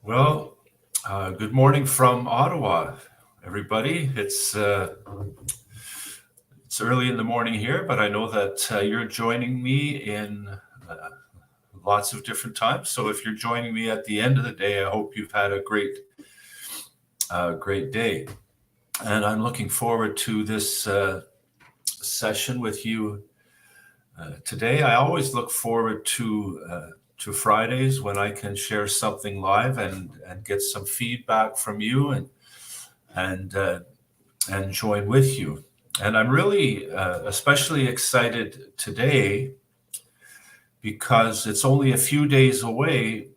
Well, good morning from Ottawa, everybody. It's early in the morning here, but I know that you're joining me in lots of different times. So if you're joining me at the end of the day, I hope you've had a great day. And I'm looking forward to this session with you today. I always look forward to Fridays when I can share something live and get some feedback from you and join with you. And I'm really especially excited today because it's only a few days away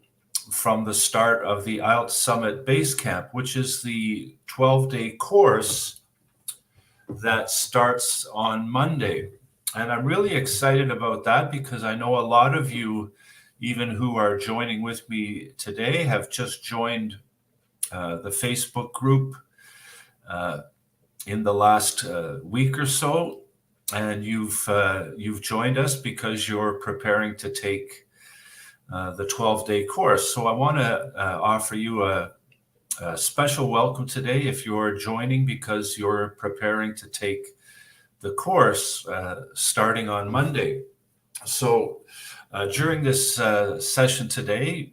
from the start of the IELTS Summit Base Camp, which is the 12-day course that starts on Monday. And I'm really excited about that because I know a lot of you, even who are joining with me today, have just joined the Facebook group in the last week or so, and you've joined us because you're preparing to take the 12-day course. So I want to offer you a special welcome today if you're joining because you're preparing to take the course starting on Monday. So during this session today,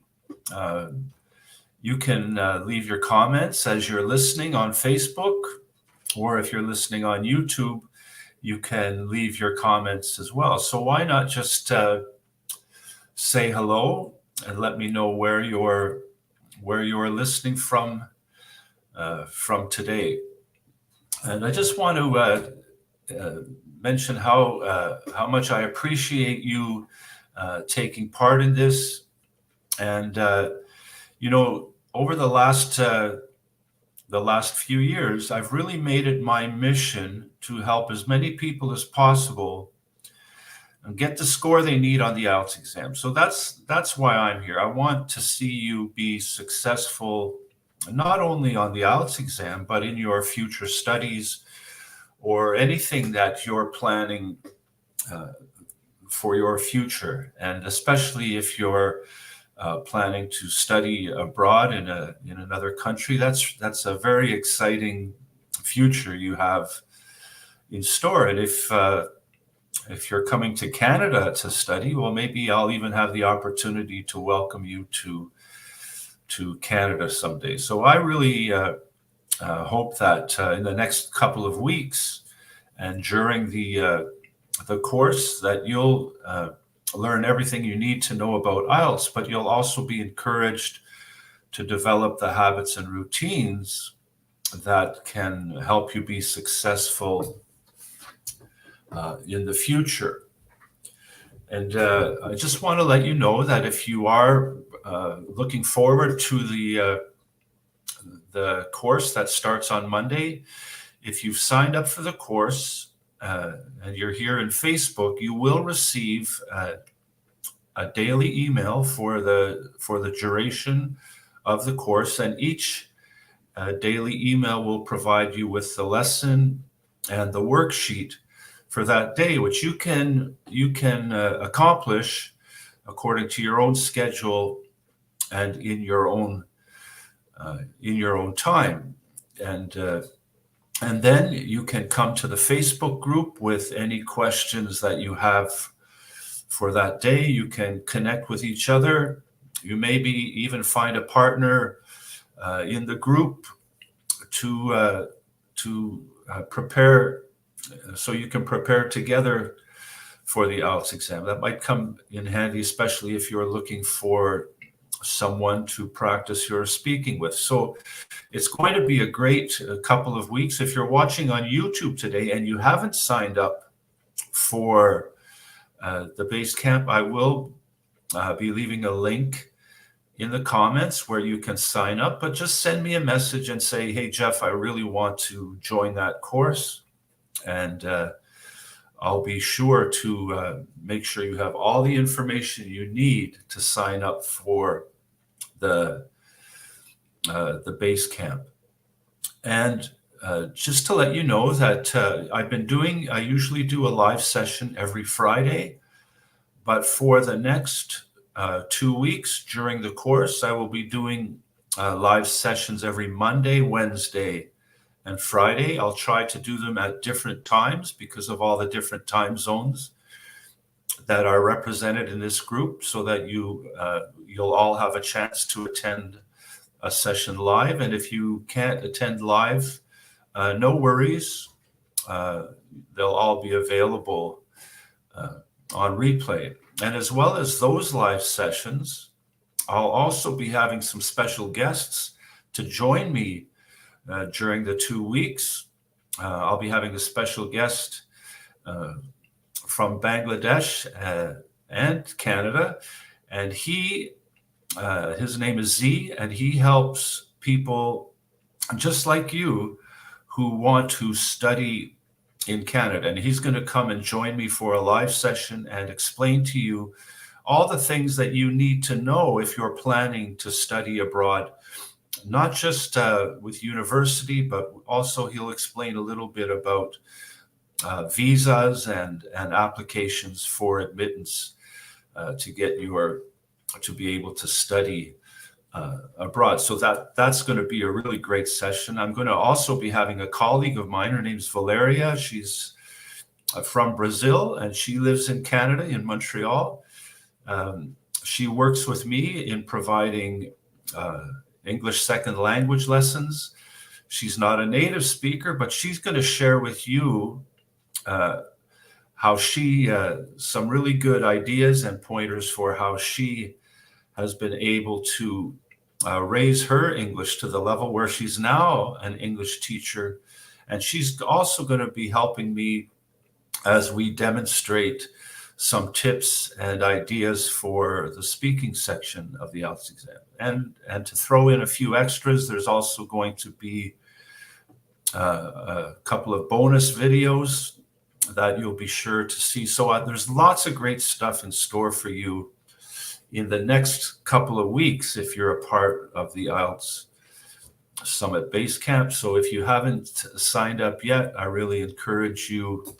you can leave your comments as you're listening on Facebook, or if you're listening on YouTube, you can leave your comments as well. So why not just say hello and let me know where you're listening from today. And I just want to mention how much I appreciate you taking part in this. And over the last few years, I've really made it my mission to help as many people as possible and get the score they need on the IELTS exam. So that's why I'm here. I want to see you be successful, not only on the IELTS exam, but in your future studies or anything that you're planning for your future. And especially if you're planning to study abroad in another country, that's a very exciting future you have in store. And if you're coming to Canada to study, well, maybe I'll even have the opportunity to welcome you to Canada someday. So I really hope that in the next couple of weeks and during the course that you'll learn everything you need to know about IELTS, but you'll also be encouraged to develop the habits and routines that can help you be successful in the future. And I just want to let you know that if you are looking forward to the course that starts on Monday, if you've signed up for the course and you're here in Facebook, you will receive a daily email for the duration of the course, and each daily email will provide you with the lesson and the worksheet for that day, which you can accomplish according to your own schedule and in your own time. And then you can come to the Facebook group with any questions that you have for that day. You can connect with each other. You maybe even find a partner in the group to prepare, so you can prepare together for the IELTS exam. That might come in handy, especially if you're looking for someone to practice your speaking with. So it's going to be a great couple of weeks. If you're watching on YouTube today and you haven't signed up for the base camp, I will be leaving a link in the comments where you can sign up, but just send me a message and say, hey, Jeff, I really want to join that course. And I'll be sure to make sure you have all the information you need to sign up for the base camp. And just to let you know that I usually do a live session every Friday, but for the next 2 weeks during the course, I will be doing live sessions every Monday, Wednesday, and Friday. I'll try to do them at different times because of all the different time zones that are represented in this group, so that you'll all have a chance to attend a session live. And if you can't attend live, no worries. They'll all be available on replay. And as well as those live sessions, I'll also be having some special guests to join me during the 2 weeks. I'll be having a special guest from Bangladesh and Canada, and his name is Z, and he helps people just like you who want to study in Canada. And he's going to come and join me for a live session and explain to you all the things that you need to know if you're planning to study abroad, not just with university, but also he'll explain a little bit about visas and applications for admittance to be able to study abroad. So that's going to be a really great session. I'm going to also be having a colleague of mine. Her name's Valeria. She's from Brazil, and she lives in Canada, in Montreal. She works with me in providing English second language lessons. She's not a native speaker, but she's going to share with you how some really good ideas and pointers for how she has been able to raise her English to the level where she's now an English teacher. And she's also going to be helping me as we demonstrate some tips and ideas for the speaking section of the IELTS exam. And to throw in a few extras, there's also going to be a couple of bonus videos that you'll be sure to see. So there's lots of great stuff in store for you in the next couple of weeks if you're a part of the IELTS Summit Base Camp. So if you haven't signed up yet, I really encourage you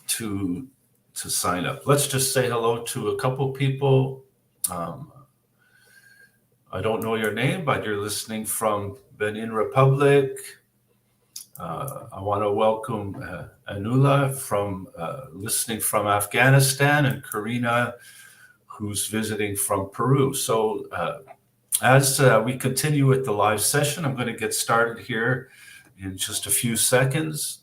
to sign up. Let's just say hello to a couple people. I don't know your name, but you're listening from Benin Republic. I want to welcome Anula listening from Afghanistan, and Karina, who's visiting from Peru. So as we continue with the live session, I'm going to get started here in just a few seconds.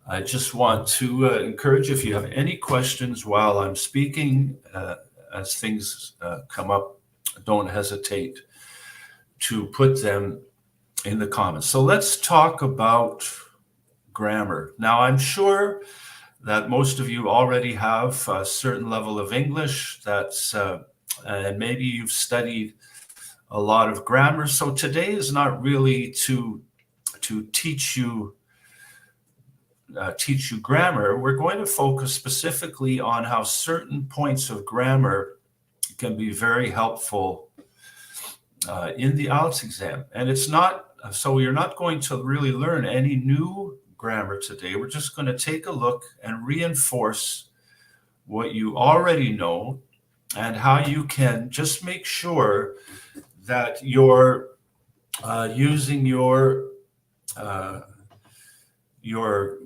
I just want to encourage you, if you have any questions while I'm speaking, as things come up, don't hesitate to put them in the comments. So let's talk about grammar. Now, I'm sure that most of you already have a certain level of English and maybe you've studied a lot of grammar. So today is not really to teach you grammar. We're going to focus specifically on how certain points of grammar can be very helpful in the IELTS exam. And so you're not going to really learn any new grammar today. We're just going to take a look and reinforce what you already know and how you can just make sure that you're using your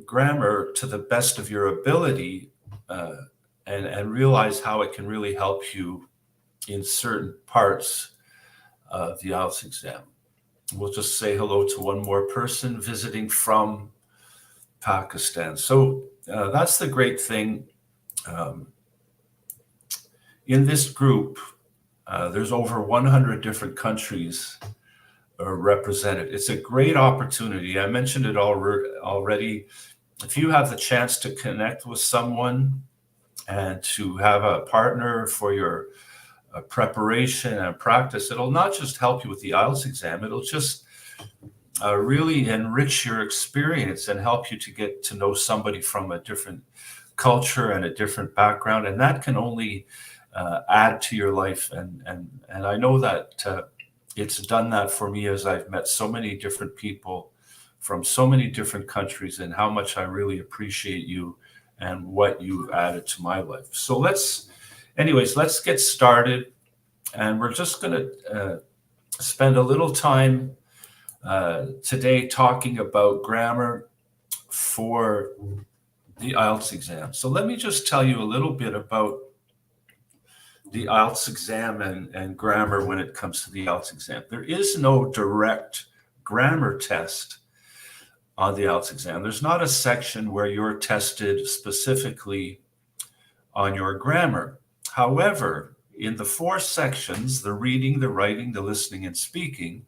grammar to the best of your ability and realize how it can really help you in certain parts of the IELTS exam. We'll just say hello to one more person visiting from Pakistan. So that's the great thing. In this group, there's over 100 different countries represented. It's a great opportunity. I mentioned it already. If you have the chance to connect with someone and to have a partner for your preparation and practice, it'll not just help you with the IELTS exam, it'll just really enrich your experience and help you to get to know somebody from a different culture and a different background. And that can only add to your life. And I know that it's done that for me as I've met so many different people from so many different countries, and how much I really appreciate you and what you've added to my life. So let's get started. And we're just going to spend a little time today talking about grammar for the IELTS exam. So let me just tell you a little bit about the IELTS exam and grammar when it comes to the IELTS exam. There is no direct grammar test on the IELTS exam. There's not a section where you're tested specifically on your grammar. However, in the 4 sections, the reading, the writing, the listening, and speaking,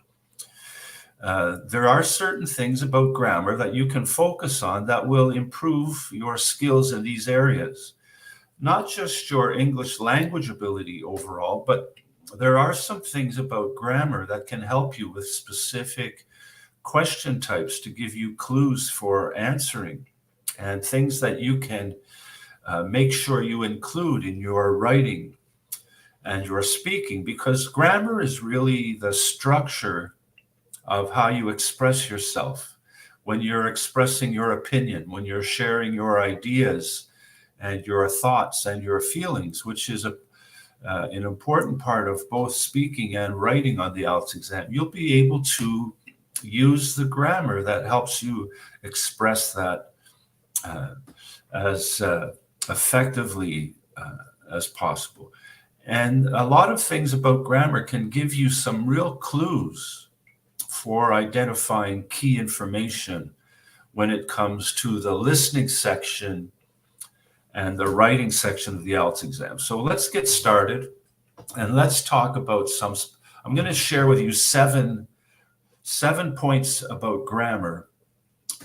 there are certain things about grammar that you can focus on that will improve your skills in these areas. Not just your English language ability overall, but there are some things about grammar that can help you with specific question types to give you clues for answering, and things that you can make sure you include in your writing and your speaking, because grammar is really the structure of how you express yourself. When you're expressing your opinion, when you're sharing your ideas and your thoughts and your feelings, which is an important part of both speaking and writing on the IELTS exam, you'll be able to use the grammar that helps you express that as effectively as possible. And a lot of things about grammar can give you some real clues for identifying key information when it comes to the listening section and the writing section of the IELTS exam. So let's get started and let's talk about I'm going to share with you seven points about grammar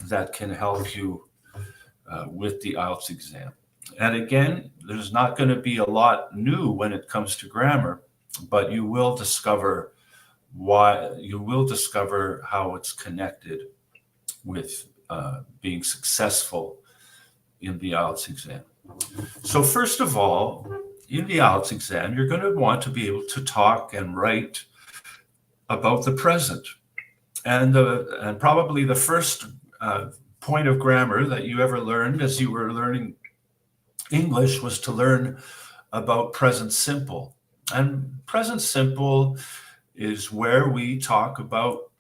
that can help you with the IELTS exam. And again, there's not going to be a lot new when it comes to grammar, but you will discover how it's connected with being successful in the IELTS exam. So first of all, in the IELTS exam, you're going to want to be able to talk and write about the present. And probably the first point of grammar that you ever learned as you were learning English was to learn about present simple. And present simple is where we talk about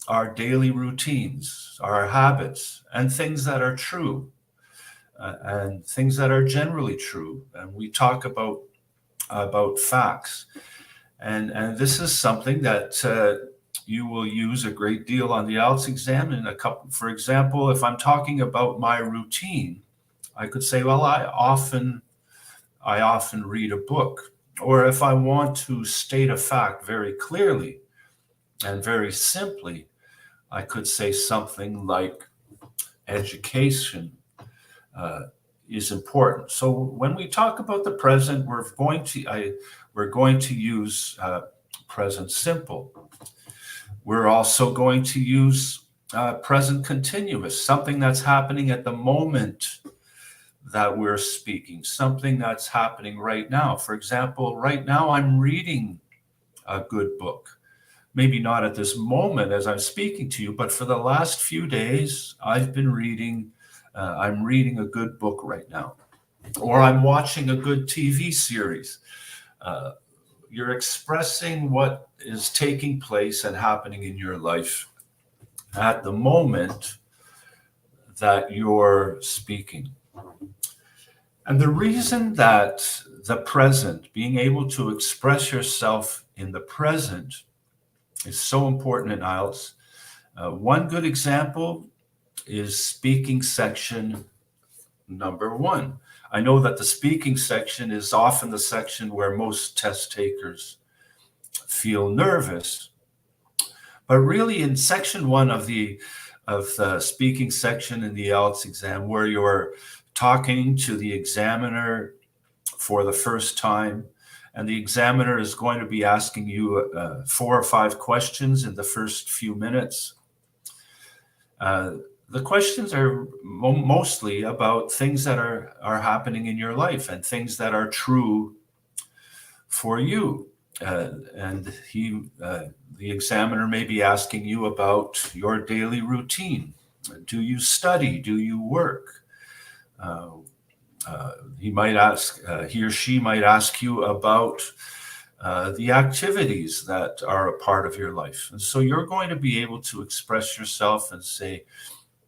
our daily routines, our habits, and things that are true. And things that are generally true, and we talk about facts, and this is something that you will use a great deal on the IELTS exam. For example, if I'm talking about my routine, I could say, well, I often read a book. Or if I want to state a fact very clearly and very simply, I could say something like education is important. So when we talk about the present, we're going to use present simple. We're also going to use present continuous, something that's happening at the moment that we're speaking, something that's happening right now. For example, right now I'm reading a good book. Maybe not at this moment as I'm speaking to you, but for the last few days, I've been reading. I'm reading a good book right now, or I'm watching a good TV series. You're expressing what is taking place and happening in your life at the moment that you're speaking. And the reason that the present, being able to express yourself in the present, is so important in IELTS. One good example is speaking section number 1. I know that the speaking section is often the section where most test takers feel nervous, but really in section 1 of the speaking section in the IELTS exam, where you're talking to the examiner for the first time, and the examiner is going to be asking you 4 or 5 questions in the first few minutes. The questions are mostly about things that are happening in your life and things that are true for you. And the examiner may be asking you about your daily routine. Do you study? Do you work? He or she might ask you about the activities that are a part of your life. And so you're going to be able to express yourself and say,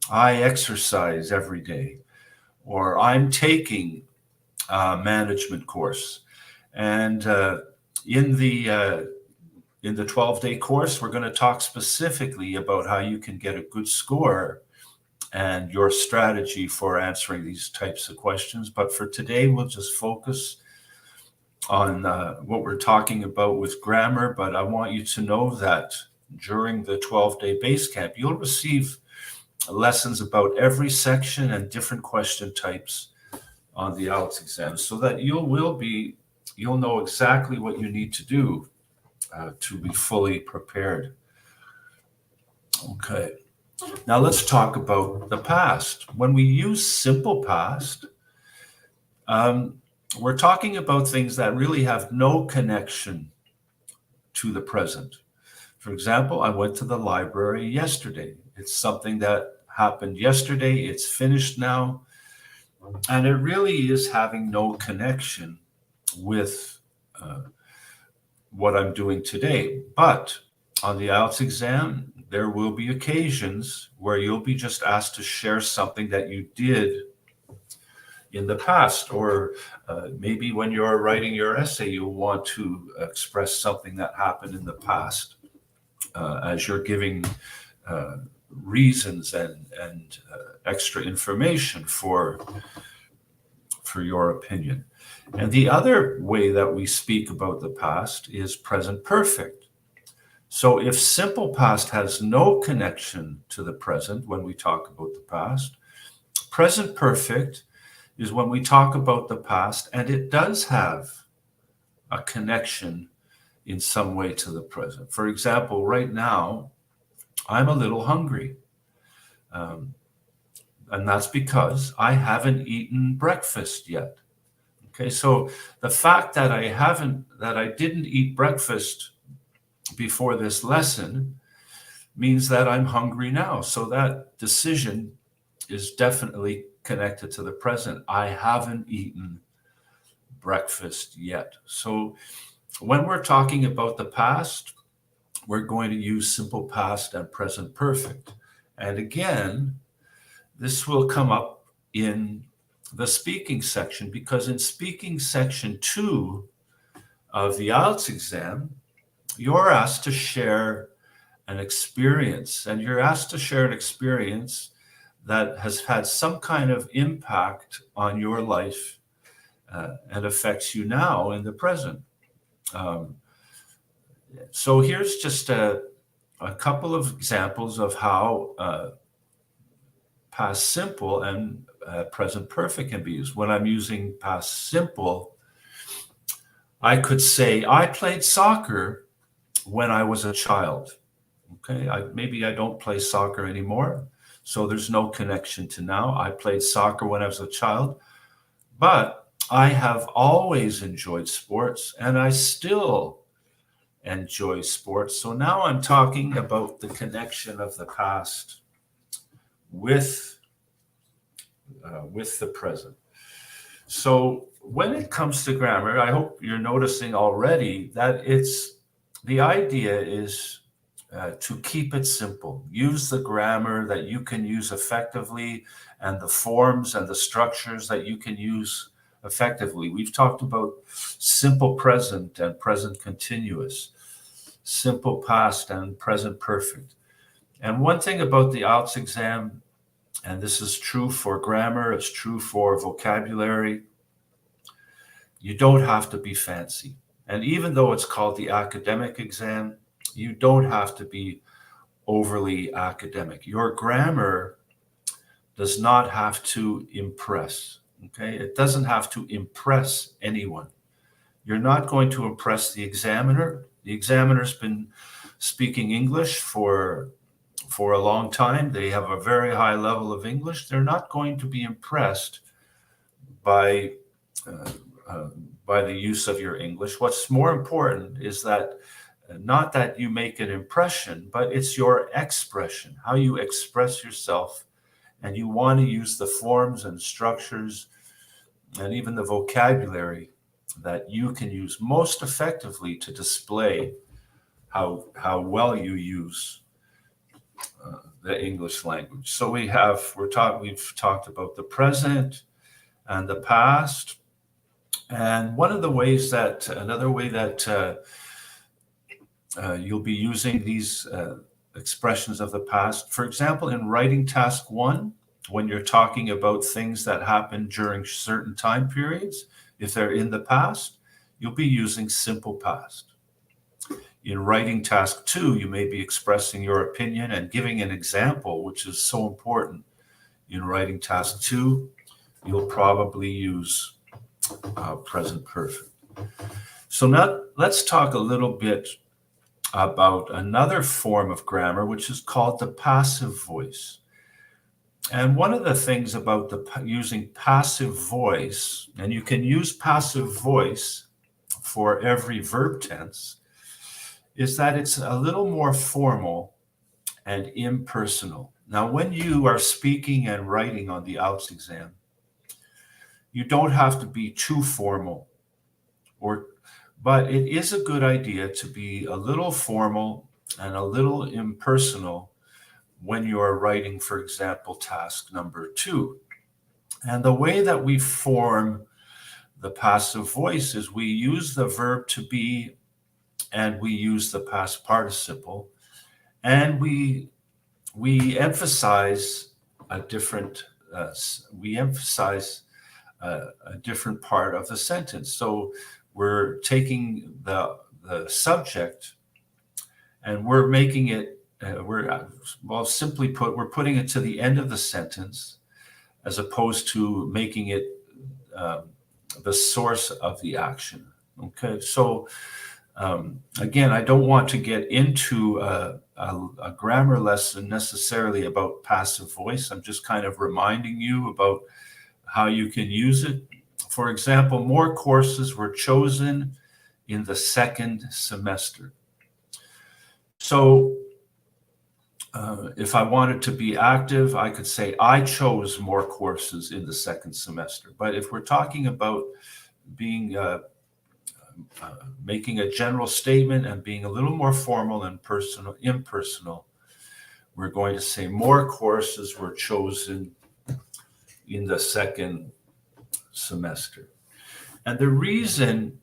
I exercise every day, or I'm taking a management course. And in the 12-day course, we're going to talk specifically about how you can get a good score and your strategy for answering these types of questions. But for today, we'll just focus on what we're talking about with grammar. But I want you to know that during the 12-day base camp, you'll receive lessons about every section and different question types on the IELTS exam, so that you'll know exactly what you need to do to be fully prepared. Okay. Now let's talk about the past. When we use simple past, we're talking about things that really have no connection to the present. For example, I went to the library yesterday. It's something that happened yesterday. It's finished now. And it really is having no connection with what I'm doing today. But on the IELTS exam, there will be occasions where you'll be just asked to share something that you did in the past, or maybe when you're writing your essay, you'll want to express something that happened in the past as you're giving reasons and extra information for your opinion. And the other way that we speak about the past is present perfect. So if simple past has no connection to the present when we talk about the past, present perfect is when we talk about the past and it does have a connection in some way to the present. For example, right now, I'm a little hungry. And that's because I haven't eaten breakfast yet. Okay, so the fact that I didn't eat breakfast before this lesson means that I'm hungry now. So that decision is definitely connected to the present. I haven't eaten breakfast yet. So when we're talking about the past, we're going to use simple past and present perfect. And again, this will come up in the speaking section, because in speaking section 2 of the IELTS exam, you're asked to share an experience, and you're asked to share an experience that has had some kind of impact on your life and affects you now in the present. So here's just a couple of examples of how past simple and present perfect can be used. When I'm using past simple, I could say, I played soccer when I was a child. Okay, maybe I don't play soccer anymore, so there's no connection to now. I played soccer when I was a child, but I have always enjoyed sports and I still enjoy sports. So now I'm talking about the connection of the past with the present. So when it comes to grammar, I hope you're noticing already that the idea is to keep it simple. Use the grammar that you can use effectively and the forms and the structures that you can use effectively. We've talked about simple present and present continuous, simple past and present perfect. And one thing about the IELTS exam, and this is true for grammar, it's true for vocabulary, you don't have to be fancy. And even though it's called the academic exam, you don't have to be overly academic. Your grammar does not have to impress, okay? It doesn't have to impress anyone. You're not going to impress the examiner. The examiner's been speaking English for a long time. They have a very high level of English. They're not going to be impressed by the use of your English. What's more important is that not that you make an impression, but it's your expression, how you express yourself. And you want to use the forms and structures and even the vocabulary that you can use most effectively to display how well you use the English language. So we've talked about the present and the past. And another way that you'll be using these expressions of the past, for example, in writing task 1, when you're talking about things that happened during certain time periods, if they're in the past, you'll be using simple past. In writing task 2, you may be expressing your opinion and giving an example, which is so important. In writing task 2, you'll probably use present perfect. So now let's talk a little bit about another form of grammar, which is called the passive voice. And one of the things about using passive voice, and you can use passive voice for every verb tense, is that it's a little more formal and impersonal. Now, when you are speaking and writing on the IELTS exam, you don't have to be too formal, but it is a good idea to be a little formal and a little impersonal when you are writing, for example, task number 2. And the way that we form the passive voice is we use the verb to be, and we use the past participle, and we emphasize a different part of the sentence. So we're taking the subject and we're making it simply put, we're putting it to the end of the sentence as opposed to making it the source of the action. Okay, so again, I don't want to get into a grammar lesson necessarily about passive voice. I'm just kind of reminding you about how you can use it. For example, more courses were chosen in the second semester. So if I wanted to be active, I could say I chose more courses in the second semester. But if we're talking about being making a general statement and being a little more formal and impersonal, we're going to say more courses were chosen in the second semester. And the reason,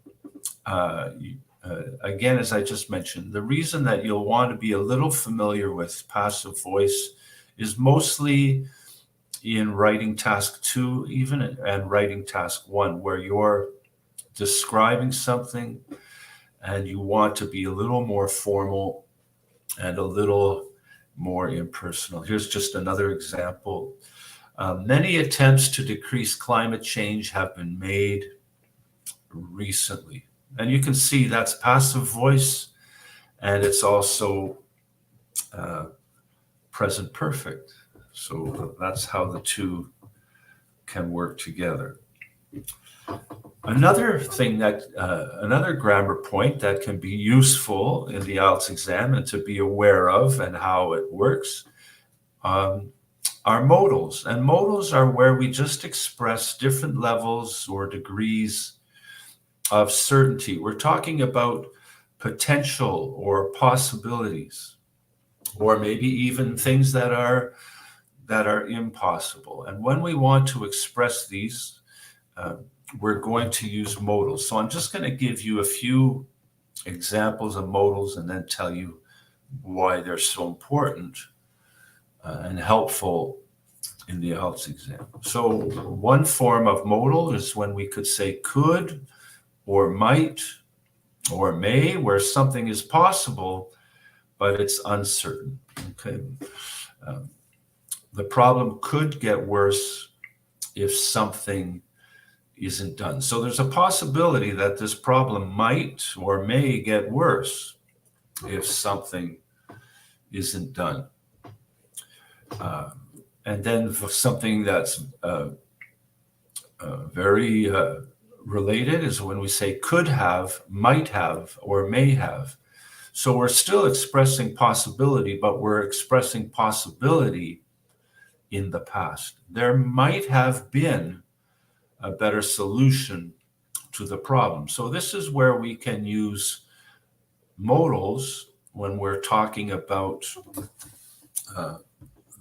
again, as I just mentioned, the reason that you'll want to be a little familiar with passive voice is mostly in writing task 2 even, and writing task 1, where you're describing something and you want to be a little more formal and a little more impersonal. Here's just another example. Many attempts to decrease climate change have been made recently. And you can see that's passive voice, and it's also present perfect. So that's how the two can work together. Another thing another grammar point that can be useful in the IELTS exam and to be aware of and how it works are modals. And modals are where we just express different levels or degrees of certainty. We're talking about potential or possibilities, or maybe even things that are impossible. And when we want to express these, we're going to use modals. So I'm just going to give you a few examples of modals and then tell you why they're so important and helpful in the IELTS exam. So one form of modal is when we could say could or might or may, where something is possible, but it's uncertain. Okay. The problem could get worse if something isn't done. So there's a possibility that this problem might or may get worse if something isn't done. And then for something that's very related is when we say could have, might have, or may have. So we're still expressing possibility, but we're expressing possibility in the past. There might have been a better solution to the problem. So this is where we can use modals when we're talking about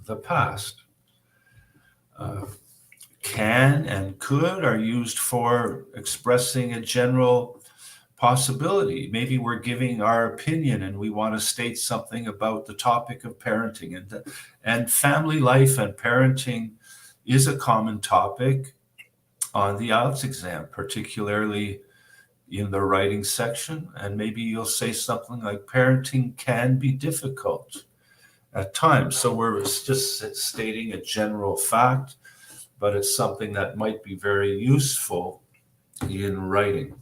the past. Can and could are used for expressing a general possibility. Maybe we're giving our opinion and we want to state something about the topic of parenting. And family life and parenting is a common topic on the IELTS exam, particularly in the writing section. And maybe you'll say something like, parenting can be difficult at times. So we're just stating a general fact, but it's something that might be very useful in writing.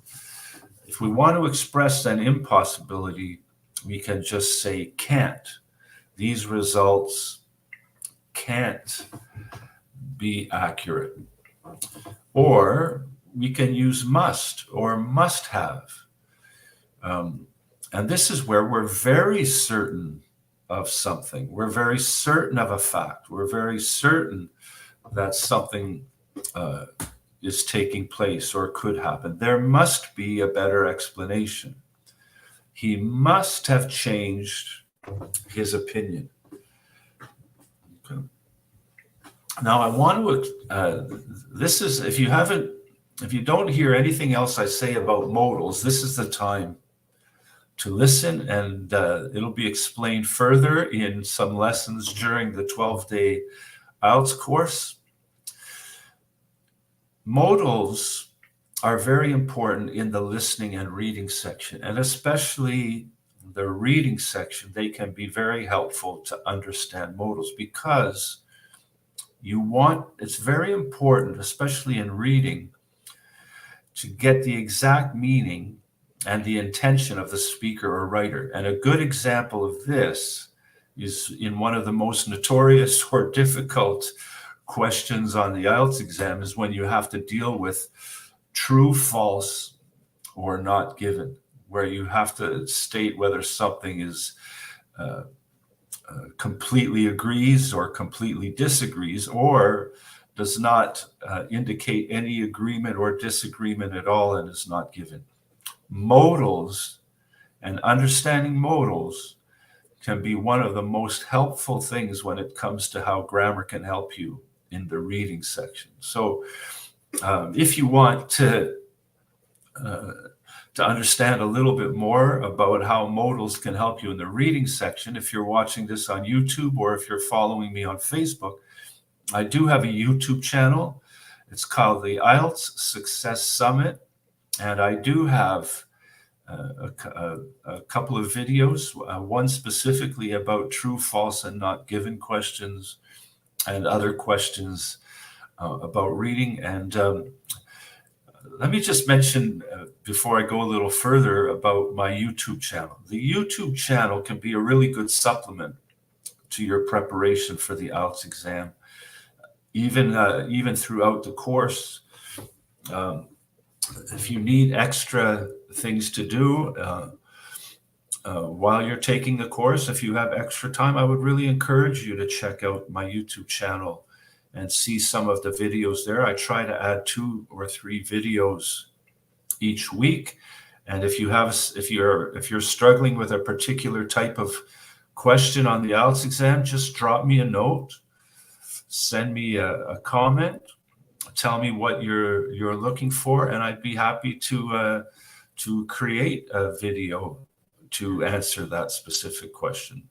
If we want to express an impossibility, we can just say can't. These results can't be accurate. Or we can use must or must have. And this is where we're very certain of something. We're very certain of a fact. We're very certain that something is taking place or could happen. There must be a better explanation. He must have changed his opinion. Okay. Now I want to, this is, if you don't hear anything else I say about modals, this is the time to listen, and it'll be explained further in some lessons during the 12-day IELTS course. Modals are very important in the listening and reading section, and especially the reading section. They can be very helpful to understand modals because it's very important, especially in reading, to get the exact meaning and the intention of the speaker or writer. And a good example of this is in one of the most notorious or difficult questions on the IELTS exam, is when you have to deal with true, false, or not given, where you have to state whether something is completely agrees or completely disagrees, or does not indicate any agreement or disagreement at all and is not given. Modals and understanding modals can be one of the most helpful things when it comes to how grammar can help you in the reading section. So if you want to understand a little bit more about how modals can help you in the reading section, if you're watching this on YouTube or if you're following me on Facebook, I do have a YouTube channel. It's called the IELTS Success Summit, and I do have a couple of videos, one specifically about true, false, and not given questions, and other questions about reading. And let me just mention, before I go a little further, about my YouTube channel. The YouTube channel can be a really good supplement to your preparation for the IELTS exam, even throughout the course. If you need extra things to do while you're taking the course, if you have extra time, I would really encourage you to check out my YouTube channel and see some of the videos there. I try to add 2 or 3 videos each week. And if you're struggling with a particular type of question on the IELTS exam, just drop me a note, send me a comment, tell me what you're looking for, and I'd be happy to create a video to answer that specific question.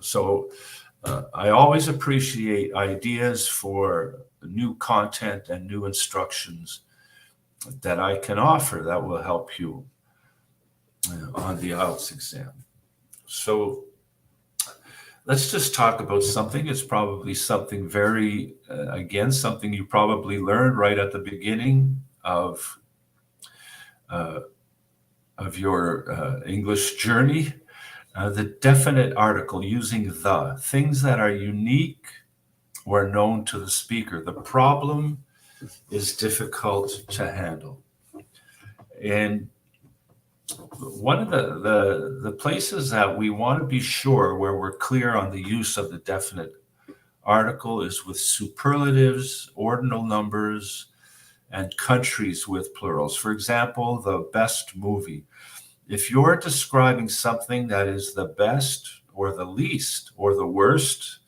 So I always appreciate ideas for new content and new instructions that I can offer that will help you on the IELTS exam. So let's just talk about something. It's probably something very, again, something you probably learned right at the beginning of your English journey. The definite article, using the, things that are unique or known to the speaker. The problem is difficult to handle. And one of the places that we want to be sure where we're clear on the use of the definite article is with superlatives, ordinal numbers, and countries with plurals. For example, the best movie. If you're describing something that is the best or the least or the worst,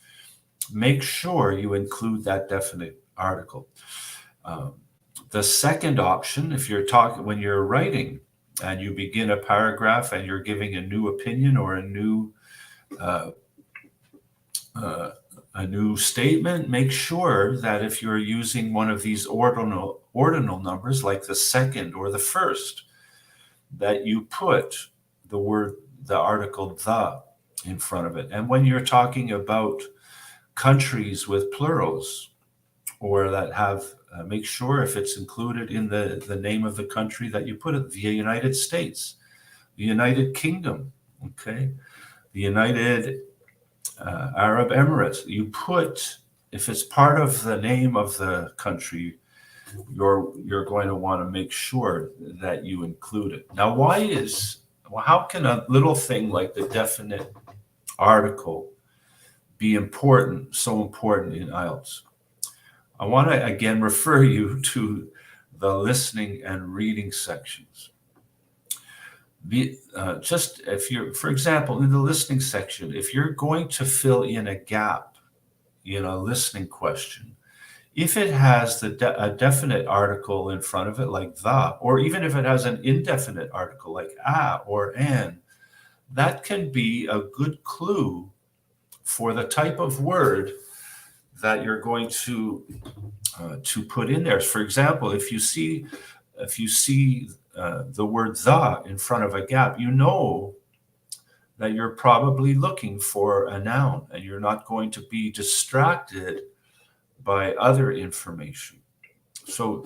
make sure you include that definite article. The second option, if you're talking when you're writing and you begin a paragraph and you're giving a new opinion or uh, a new statement, make sure that if you're using one of these ordinal numbers like the second or the first, that you put the article the in front of it. And when you're talking about countries with plurals or that have, make sure if it's included in the name of the country that you put it, the United States, the United Kingdom, okay, the United Arab Emirates. You put, if it's part of the name of the country, you're going to want to make sure that you include it. Now, how can a little thing like the definite article be so important in IELTS? I want to again refer you to the listening and reading sections. Just if you're, for example, in the listening section, if you're going to fill in a gap in a listening question, if it has a definite article in front of it, like the, or even if it has an indefinite article like a or an, that can be a good clue for the type of word that you're going to put in there. For example, if you see the word the in front of a gap, you know that you're probably looking for a noun and you're not going to be distracted by other information. So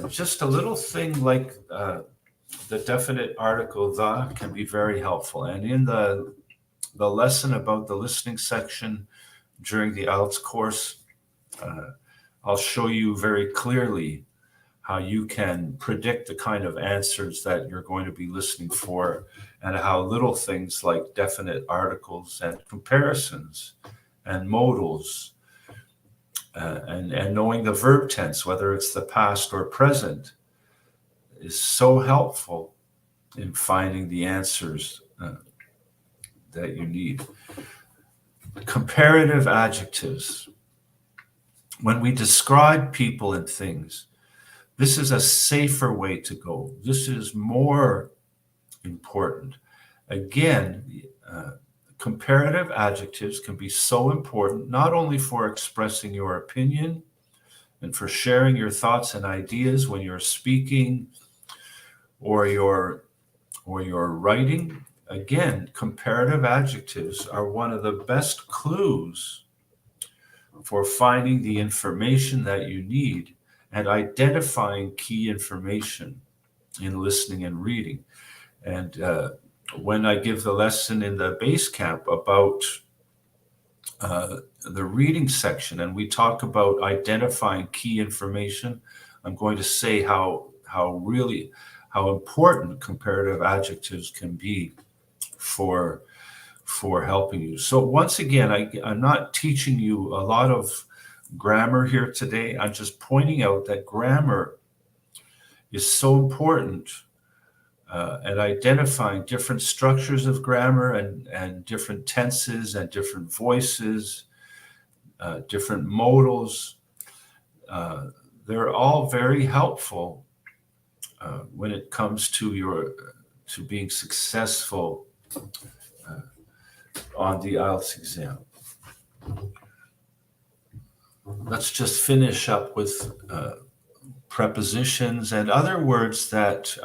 just a little thing like the definite article the can be very helpful. And in the lesson about the listening section during the IELTS course, I'll show you very clearly how you can predict the kind of answers that you're going to be listening for, and how little things like definite articles and comparisons and modals and knowing the verb tense, whether it's the past or present, is so helpful in finding the answers that you need. Comparative adjectives. When we describe people and things, this is a safer way to go. This is more important. Again, comparative adjectives can be so important, not only for expressing your opinion and for sharing your thoughts and ideas when you're speaking or you're writing. Again, comparative adjectives are one of the best clues for finding the information that you need and identifying key information in listening and reading. And when I give the lesson in the base camp about the reading section, and we talk about identifying key information, I'm going to say how important comparative adjectives can be for helping you. So once again, I'm not teaching you a lot of grammar here today. I'm just pointing out that grammar is so important at identifying different structures of grammar and different tenses and different voices, different modals. They're all very helpful when it comes to being successful on the IELTS exam. Let's just finish up with prepositions and other words that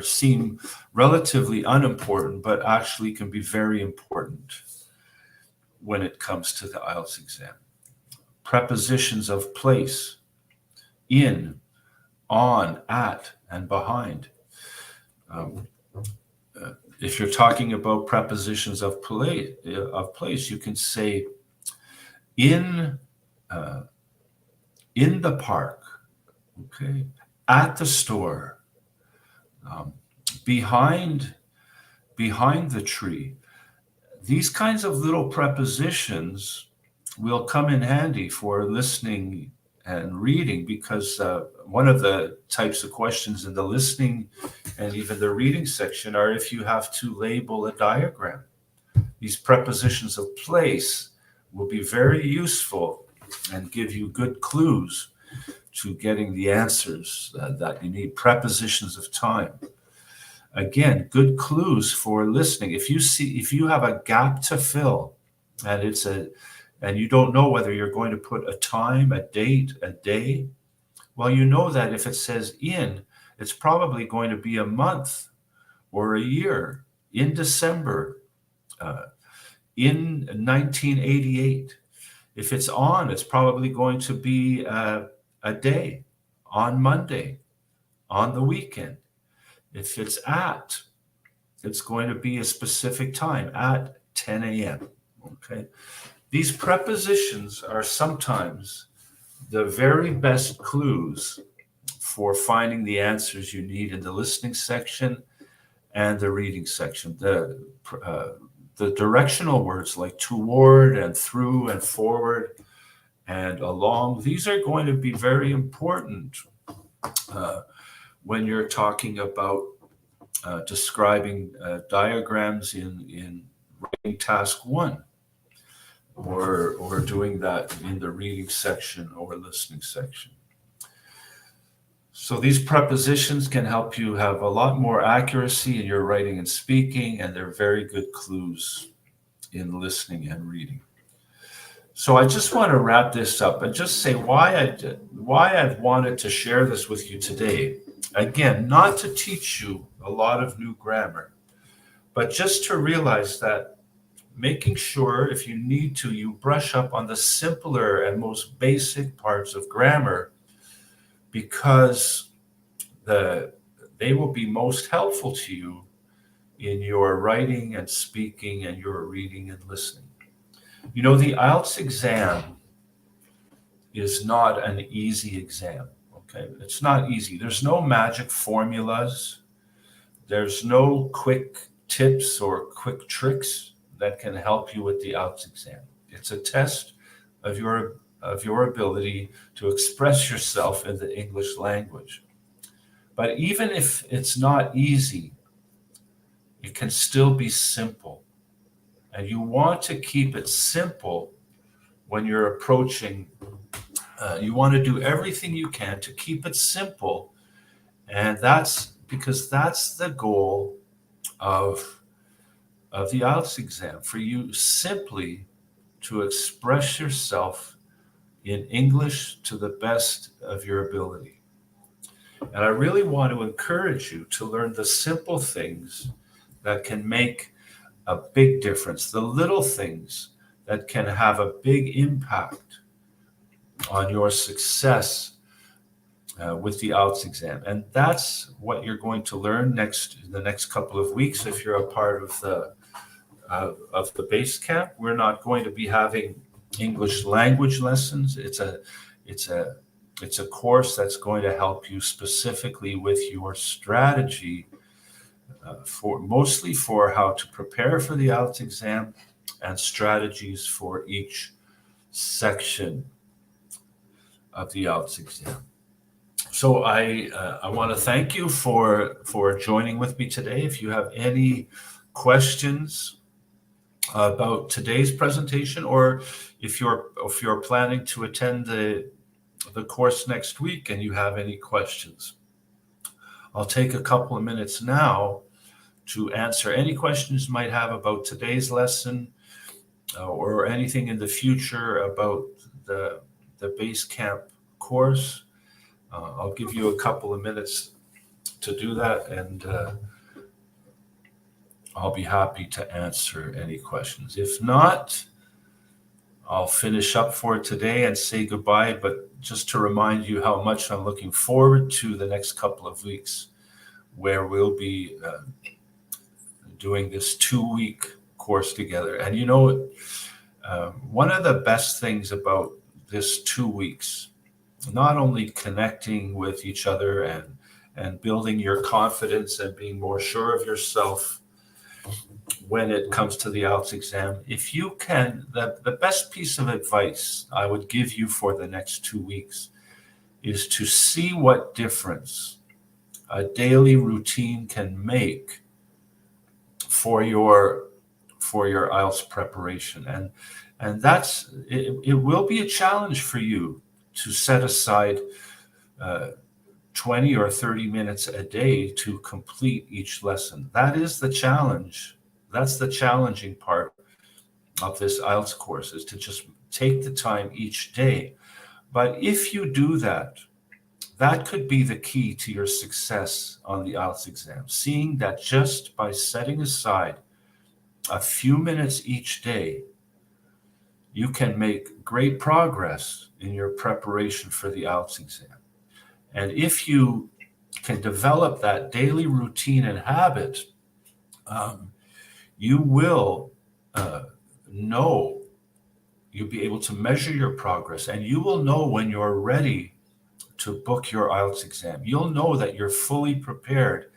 seem relatively unimportant, but actually can be very important when it comes to the IELTS exam. Prepositions of place: in, on, at, and behind. If you're talking about prepositions of place, you can say in the park, okay, at the store, behind the tree. These kinds of little prepositions will come in handy for listening and reading, because one of the types of questions in the listening and even the reading section are if you have to label a diagram. These prepositions of place will be very useful and give you good clues to getting the answers that you need. Prepositions of time. Again, good clues for listening. If you have a gap to fill, and you don't know whether you're going to put a time, a date, a day, well, you know that if it says in, it's probably going to be a month or a year, in December, in 1988. If it's on, it's probably going to be a day, on Monday, on the weekend. If it's at, it's going to be a specific time, at 10 a.m. Okay. These prepositions are sometimes the very best clues for finding the answers you need in the listening section and the reading section. The directional words like toward and through and forward and along, these are going to be very important when you're talking about describing diagrams in writing task 1, or doing that in the reading section or listening section. So these prepositions can help you have a lot more accuracy in your writing and speaking, and they're very good clues in listening and reading. So I just want to wrap this up and just say why I've wanted to share this with you today. Again, not to teach you a lot of new grammar, but just to realize that making sure, if you need to, you brush up on the simpler and most basic parts of grammar, because they will be most helpful to you in your writing and speaking and your reading and listening. You know, the IELTS exam is not an easy exam, okay? It's not easy. There's no magic formulas. There's no quick tips or quick tricks that can help you with the IELTS exam. It's a test of your ability to express yourself in the English language. But even if it's not easy, it can still be simple. And you want to keep it simple when you're approaching. You want to do everything you can to keep it simple. And that's because that's the goal of the IELTS exam, for you simply to express yourself in English to the best of your ability. And I really want to encourage you to learn the simple things that can make a big difference, the little things that can have a big impact on your success with the IELTS exam. And that's what you're going to learn in the next couple of weeks if you're a part of the base camp. We're not going to be having English language lessons. It's a course that's going to help you specifically with your strategy mostly for how to prepare for the IELTS exam and strategies for each section of the IELTS exam. So I want to thank you for joining with me today. If you have any questions about today's presentation, or if you're planning to attend the course next week and you have any questions, I'll take a couple of minutes now to answer any questions you might have about today's lesson or anything in the future about the base camp course. I'll give you a couple of minutes to do that, and I'll be happy to answer any questions. If not, I'll finish up for today and say goodbye, but just to remind you how much I'm looking forward to the next couple of weeks, where we'll be doing this 2-week course together. And you know, one of the best things about this 2 weeks, not only connecting with each other and building your confidence and being more sure of yourself when it comes to the IELTS exam, if you can, the best piece of advice I would give you for the next 2 weeks is to see what difference a daily routine can make for your IELTS preparation. And that's it will be a challenge for you to set aside 20 or 30 minutes a day to complete each lesson. That is the challenge. That's the challenging part of this IELTS course, is to just take the time each day. But if you do that, that could be the key to your success on the IELTS exam. Seeing that just by setting aside a few minutes each day, you can make great progress in your preparation for the IELTS exam. And if you can develop that daily routine and habit, you will know, you'll be able to measure your progress, and you will know when you're ready to book your IELTS exam. You'll know that you're fully prepared.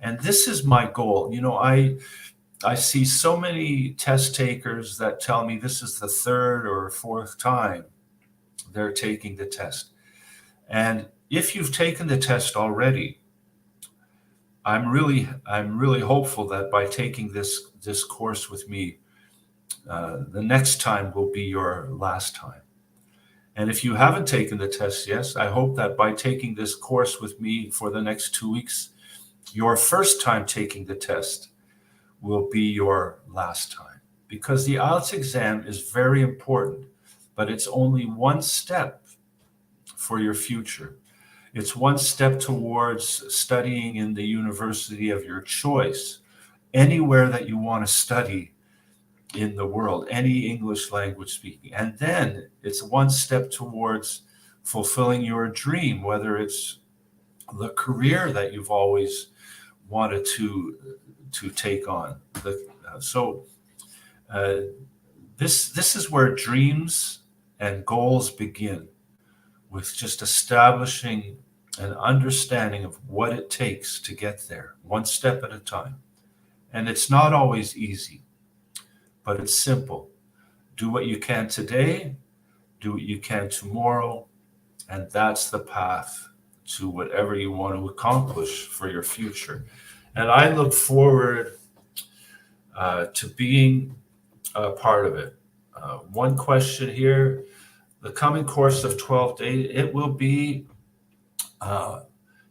And this is my goal. You know, I see so many test takers that tell me this is the third or fourth time they're taking the test. And if you've taken the test already, I'm really hopeful that by taking this course with me, the next time will be your last time. And if you haven't taken the test yet, I hope that by taking this course with me for the next 2 weeks, your first time taking the test will be your last time. Because the IELTS exam is very important, but it's only one step for your future. It's one step towards studying in the university of your choice, anywhere that you want to study in the world, any English language speaking. And then it's one step towards fulfilling your dream, whether it's the career that you've always wanted to take on. This is where dreams and goals begin, with just establishing an understanding of what it takes to get there, one step at a time. And it's not always easy, but it's simple. Do what you can today, do what you can tomorrow, and that's the path to whatever you want to accomplish for your future. And I look forward to being a part of it. One question here: the coming course of 12 days, it will be,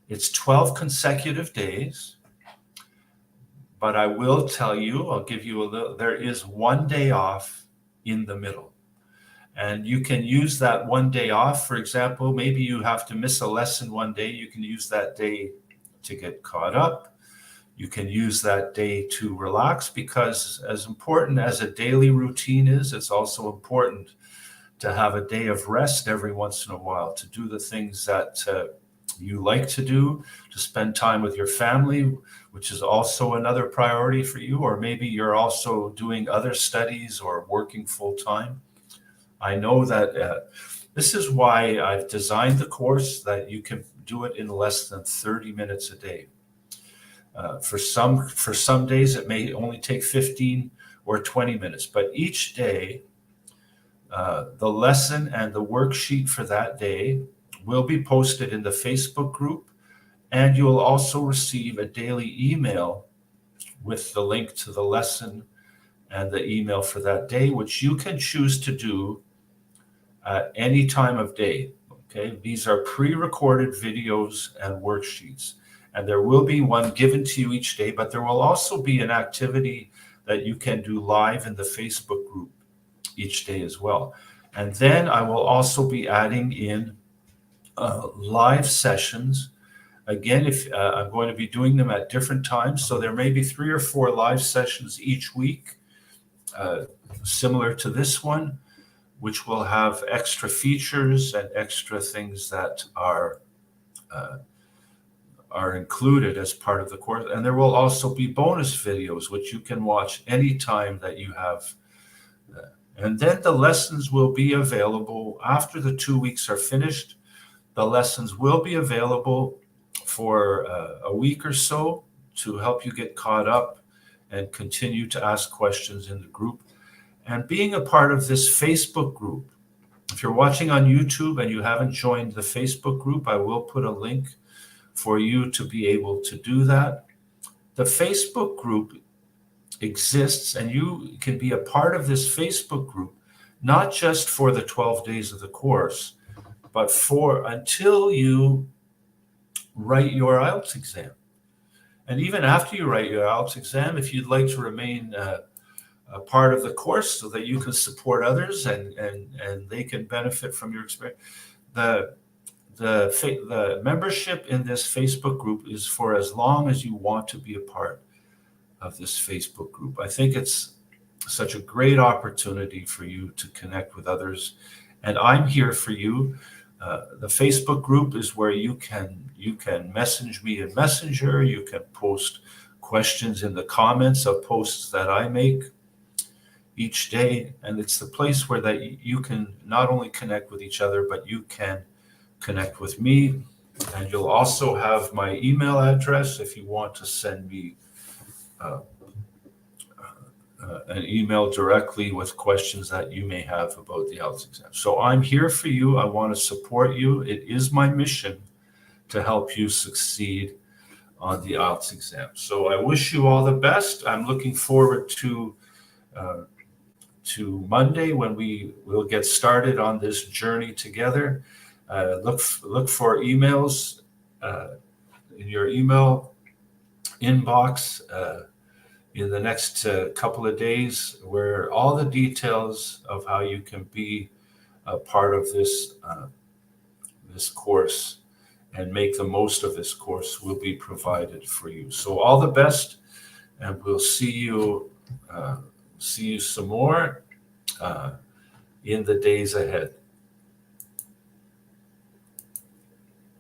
it's 12 consecutive days, but I will tell you, I'll give you a little, there is one day off in the middle. And you can use that one day off. For example, maybe you have to miss a lesson one day. You can use that day to get caught up. You can use that day to relax, because as important as a daily routine is, it's also important to have a day of rest every once in a while, to do the things that you like to do, to spend time with your family, which is also another priority for you. Or maybe you're also doing other studies or working full time. I know that this is why I've designed the course that you can do it in less than 30 minutes a day. For some days, it may only take 15 or 20 minutes, but each day, the lesson and the worksheet for that day will be posted in the Facebook group, and you'll also receive a daily email with the link to the lesson and the email for that day, which you can choose to do at any time of day. Okay, these are pre-recorded videos and worksheets, and there will be one given to you each day, but there will also be an activity that you can do live in the Facebook group each day as well. And then I will also be adding in live sessions. Again, if I'm going to be doing them at different times, so there may be 3 or 4 live sessions each week, similar to this one, which will have extra features and extra things that are included as part of the course. And there will also be bonus videos, which you can watch anytime that you have. And then the lessons will be available after the 2 weeks are finished. The lessons will be available for a week or so to help you get caught up and continue to ask questions in the group. And being a part of this Facebook group If you're watching on YouTube and you haven't joined the Facebook group, I will put a link for you to be able to do that. The Facebook group exists, and you can be a part of this Facebook group, not just for the 12 days of the course, but for until you write your IELTS exam. And even after you write your IELTS exam, if you'd like to remain a part of the course so that you can support others and they can benefit from your experience, the membership in this Facebook group is for as long as you want to be a part of this Facebook group. I think it's such a great opportunity for you to connect with others, and I'm here for you. The Facebook group is where you can message me in Messenger. You can post questions in the comments of posts that I make each day, and it's the place where that you can not only connect with each other, but you can connect with me. And you'll also have my email address if you want to send me an email directly with questions that you may have about the IELTS exam. So I'm here for you. I want to support you. It is my mission to help you succeed on the IELTS exam. So I wish you all the best. I'm looking forward to Monday when we will get started on this journey together. Look for emails in your email inbox in the next couple of days, where all the details of how you can be a part of this course and make the most of this course will be provided for you. So all the best, and we'll see you some more in the days ahead.